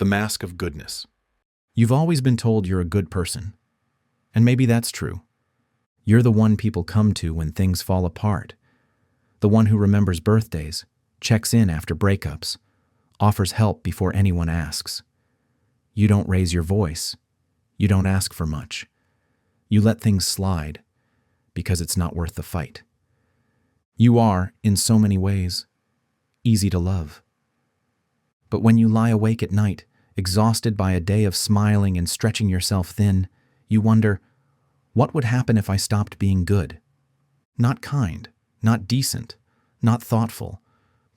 The mask of goodness. You've always been told you're a good person. And maybe that's true. You're the one people come to when things fall apart. The one who remembers birthdays, checks in after breakups, offers help before anyone asks. You don't raise your voice. You don't ask for much. You let things slide because it's not worth the fight. You are, in so many ways, easy to love. But when you lie awake at night, exhausted by a day of smiling and stretching yourself thin, you wonder, what would happen if I stopped being good? Not kind, not decent, not thoughtful,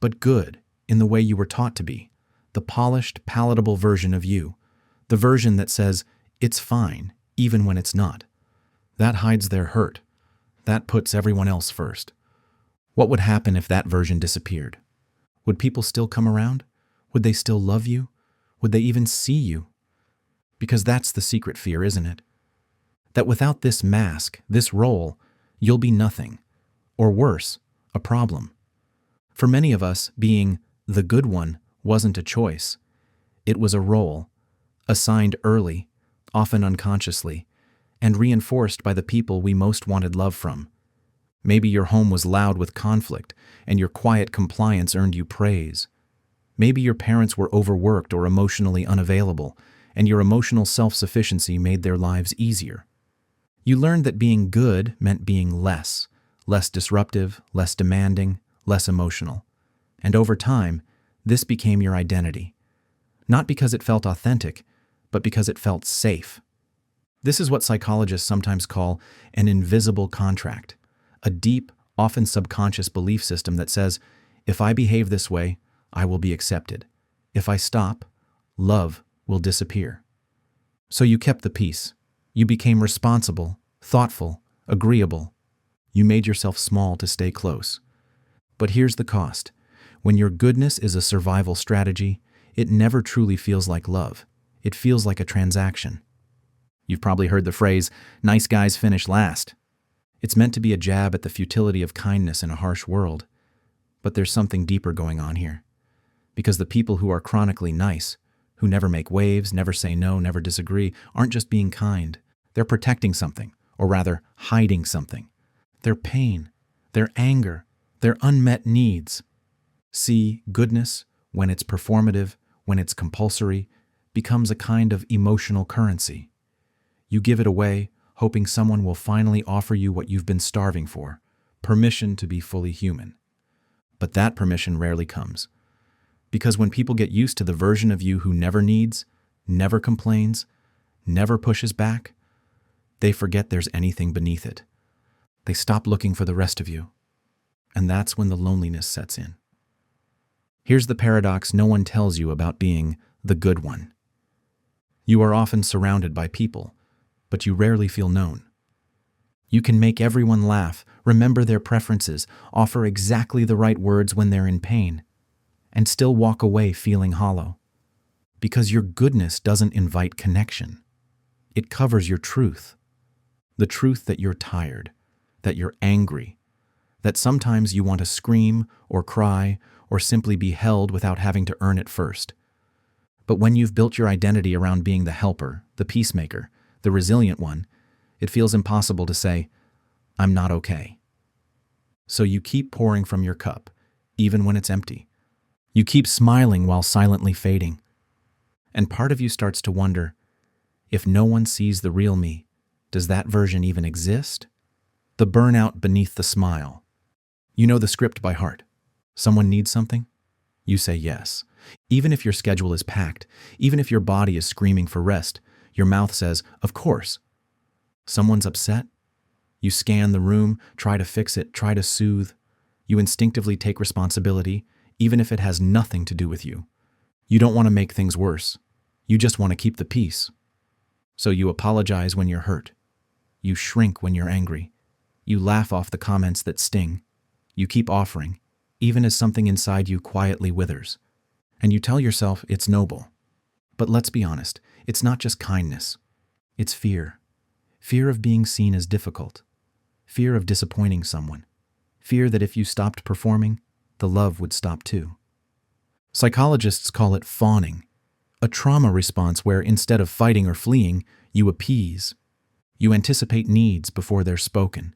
but good in the way you were taught to be, the polished, palatable version of you, the version that says, it's fine, even when it's not. That hides their hurt. That puts everyone else first. What would happen if that version disappeared? Would people still come around? Would they still love you? Would they even see you? Because that's the secret fear, isn't it? That without this mask, this role, you'll be nothing. Or worse, a problem. For many of us, being the good one wasn't a choice. It was a role, assigned early, often unconsciously, and reinforced by the people we most wanted love from. Maybe your home was loud with conflict, and your quiet compliance earned you praise. Maybe your parents were overworked or emotionally unavailable, and your emotional self-sufficiency made their lives easier. You learned that being good meant being less disruptive, less demanding, less emotional. And over time, this became your identity. Not because it felt authentic, but because it felt safe. This is what psychologists sometimes call an invisible contract, a deep, often subconscious belief system that says, if I behave this way, I will be accepted. If I stop, love will disappear. So you kept the peace. You became responsible, thoughtful, agreeable. You made yourself small to stay close. But here's the cost. When your goodness is a survival strategy, it never truly feels like love. It feels like a transaction. You've probably heard the phrase, nice guys finish last. It's meant to be a jab at the futility of kindness in a harsh world. But there's something deeper going on here. Because the people who are chronically nice, who never make waves, never say no, never disagree, aren't just being kind. They're protecting something, or rather, hiding something. Their pain, their anger, their unmet needs. See, goodness, when it's performative, when it's compulsory, becomes a kind of emotional currency. You give it away, hoping someone will finally offer you what you've been starving for, permission to be fully human. But that permission rarely comes. Because when people get used to the version of you who never needs, never complains, never pushes back, they forget there's anything beneath it. They stop looking for the rest of you. And that's when the loneliness sets in. Here's the paradox no one tells you about being the good one. You are often surrounded by people, but you rarely feel known. You can make everyone laugh, remember their preferences, offer exactly the right words when they're in pain, and still walk away feeling hollow. Because your goodness doesn't invite connection. It covers your truth. The truth that you're tired, that you're angry, that sometimes you want to scream or cry or simply be held without having to earn it first. But when you've built your identity around being the helper, the peacemaker, the resilient one, it feels impossible to say, I'm not okay. So you keep pouring from your cup, even when it's empty. You keep smiling while silently fading. And part of you starts to wonder, if no one sees the real me, does that version even exist? The burnout beneath the smile. You know the script by heart. Someone needs something? You say yes. Even if your schedule is packed, even if your body is screaming for rest, your mouth says, of course. Someone's upset? You scan the room, try to fix it, try to soothe. You instinctively take responsibility, even if it has nothing to do with you. You don't want to make things worse. You just want to keep the peace. So you apologize when you're hurt. You shrink when you're angry. You laugh off the comments that sting. You keep offering, even as something inside you quietly withers. And you tell yourself it's noble. But let's be honest, it's not just kindness. It's fear. Fear of being seen as difficult. Fear of disappointing someone. Fear that if you stopped performing, the love would stop too. Psychologists call it fawning, A trauma response where instead of fighting or fleeing, you appease. You anticipate needs before they're spoken.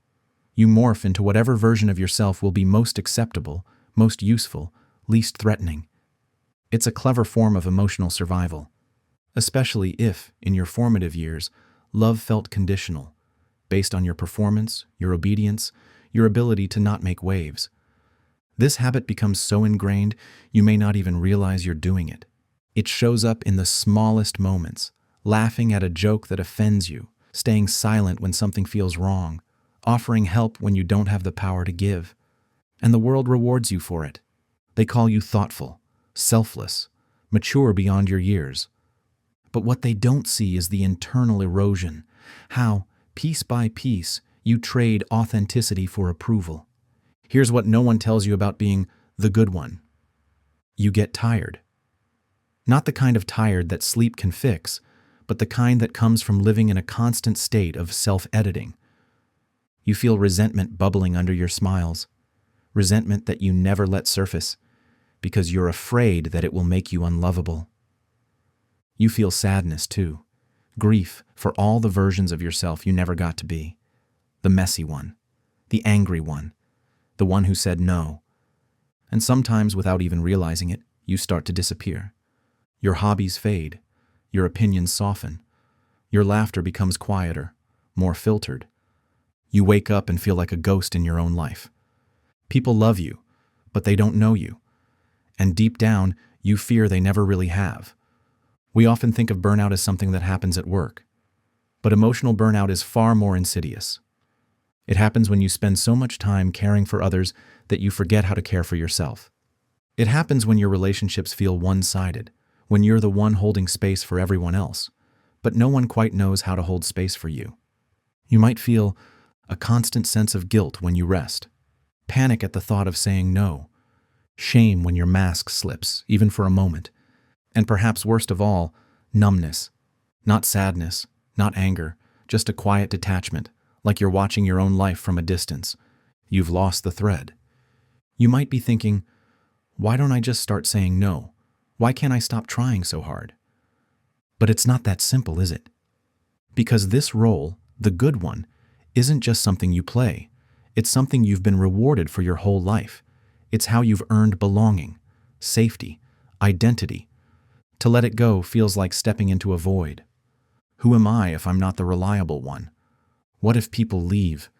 You morph into whatever version of yourself will be most acceptable, most useful, least threatening. It's a clever form of emotional survival, especially if, in your formative years, love felt conditional, based on your performance, your obedience, your ability to not make waves. This habit becomes so ingrained, you may not even realize you're doing it. It shows up in the smallest moments, laughing at a joke that offends you, staying silent when something feels wrong, offering help when you don't have the power to give. And the world rewards you for it. They call you thoughtful, selfless, mature beyond your years. But what they don't see is the internal erosion, how, piece by piece, you trade authenticity for approval. Here's what no one tells you about being the good one. You get tired. Not the kind of tired that sleep can fix, but the kind that comes from living in a constant state of self-editing. You feel resentment bubbling under your smiles, resentment that you never let surface, because you're afraid that it will make you unlovable. You feel sadness too, grief for all the versions of yourself you never got to be. The messy one, the angry one, the one who said no. And sometimes, without even realizing it, you start to disappear. Your hobbies fade, your opinions soften, your laughter becomes quieter, more filtered. You wake up and feel like a ghost in your own life. People love you, but they don't know you. And deep down, you fear they never really have. We often think of burnout as something that happens at work. But emotional burnout is far more insidious. It happens when you spend so much time caring for others that you forget how to care for yourself. It happens when your relationships feel one-sided, when you're the one holding space for everyone else, but no one quite knows how to hold space for you. You might feel a constant sense of guilt when you rest, panic at the thought of saying no, shame when your mask slips, even for a moment, and perhaps worst of all, numbness. Not sadness, not anger, just a quiet detachment, like you're watching your own life from a distance. You've lost the thread. You might be thinking, why don't I just start saying no? Why can't I stop trying so hard? But it's not that simple, is it? Because this role, the good one, isn't just something you play. It's something you've been rewarded for your whole life. It's how you've earned belonging, safety, identity. To let it go feels like stepping into a void. Who am I if I'm not the reliable one? What if people leave?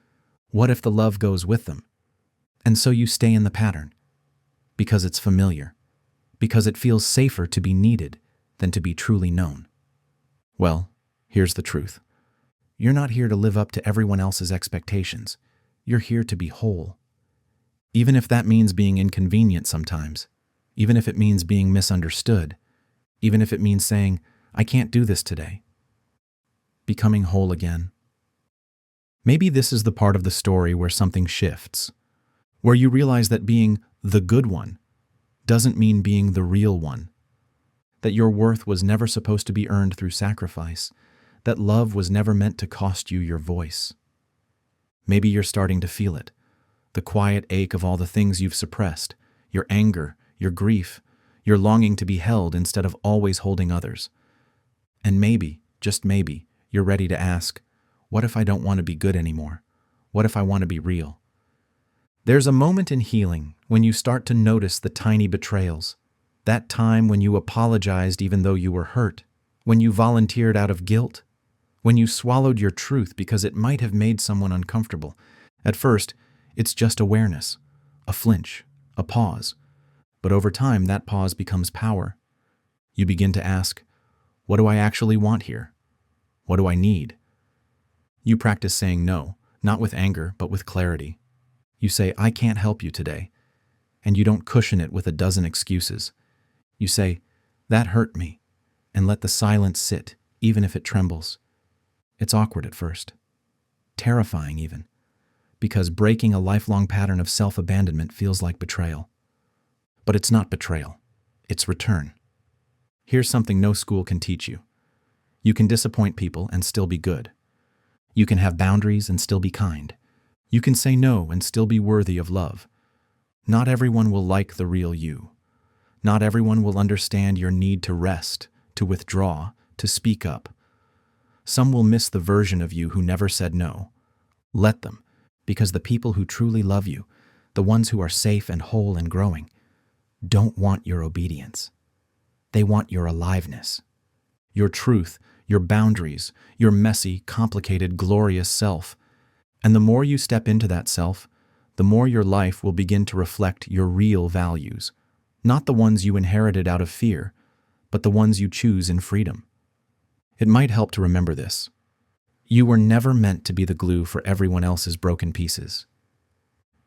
What if the love goes with them? And so you stay in the pattern. Because it's familiar. Because it feels safer to be needed than to be truly known. Well, here's the truth. You're not here to live up to everyone else's expectations. You're here to be whole. Even if that means being inconvenient sometimes. Even if it means being misunderstood. Even if it means saying, I can't do this today. Becoming whole again. Maybe this is the part of the story where something shifts. Where you realize that being the good one doesn't mean being the real one. That your worth was never supposed to be earned through sacrifice. That love was never meant to cost you your voice. Maybe you're starting to feel it. The quiet ache of all the things you've suppressed. Your anger, your grief, your longing to be held instead of always holding others. And maybe, just maybe, you're ready to ask, what if I don't want to be good anymore? What if I want to be real? There's a moment in healing when you start to notice the tiny betrayals. That time when you apologized even though you were hurt. When you volunteered out of guilt. When you swallowed your truth because it might have made someone uncomfortable. At first, it's just awareness, a flinch, a pause. But over time, that pause becomes power. You begin to ask, what do I actually want here? What do I need? You practice saying no, not with anger, but with clarity. You say, I can't help you today. And you don't cushion it with a dozen excuses. You say, that hurt me, and let the silence sit, even if it trembles. It's awkward at first. Terrifying even. Because breaking a lifelong pattern of self-abandonment feels like betrayal. But it's not betrayal. It's return. Here's something no school can teach you. You can disappoint people and still be good. You can have boundaries and still be kind. You can say no and still be worthy of love. Not everyone will like the real you. Not everyone will understand your need to rest, to withdraw, to speak up. Some will miss the version of you who never said no. Let them, because the people who truly love you, the ones who are safe and whole and growing, don't want your obedience. They want your aliveness, your truth, your boundaries, your messy, complicated, glorious self. And the more you step into that self, the more your life will begin to reflect your real values, not the ones you inherited out of fear, but the ones you choose in freedom. It might help to remember this. You were never meant to be the glue for everyone else's broken pieces.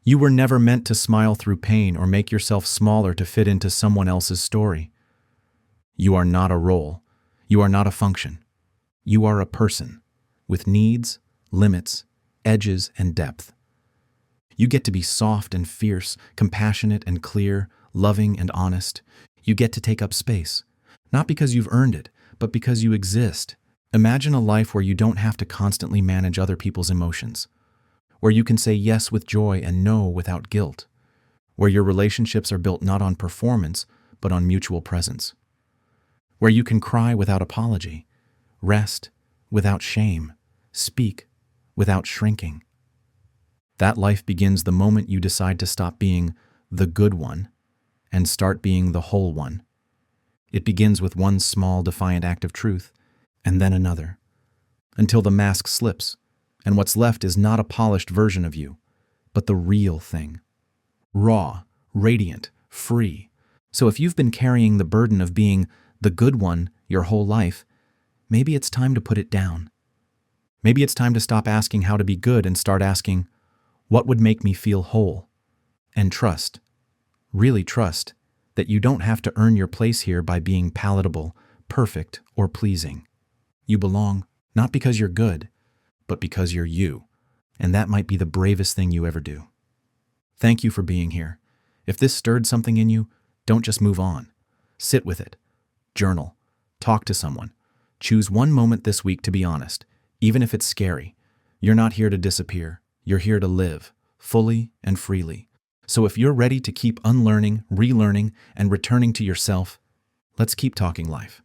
You were never meant to smile through pain or make yourself smaller to fit into someone else's story. You are not a role. You are not a function. You are a person with needs, limits, edges, and depth. You get to be soft and fierce, compassionate and clear, loving and honest. You get to take up space, not because you've earned it, but because you exist. Imagine a life where you don't have to constantly manage other people's emotions, where you can say yes with joy and no without guilt, where your relationships are built not on performance, but on mutual presence, where you can cry without apology, rest without shame, speak without shrinking. That life begins the moment you decide to stop being the good one and start being the whole one. It begins with one small, defiant act of truth, and then another, until the mask slips, and what's left is not a polished version of you, but the real thing. Raw, radiant, free. So if you've been carrying the burden of being the good one your whole life, maybe it's time to put it down. Maybe it's time to stop asking how to be good and start asking, what would make me feel whole? And trust, really trust, that you don't have to earn your place here by being palatable, perfect, or pleasing. You belong, not because you're good, but because you're you. And that might be the bravest thing you ever do. Thank you for being here. If this stirred something in you, don't just move on. Sit with it. Journal. Talk to someone. Choose one moment this week to be honest, even if it's scary. You're not here to disappear. You're here to live, fully and freely. So if you're ready to keep unlearning, relearning, and returning to yourself, let's keep talking life.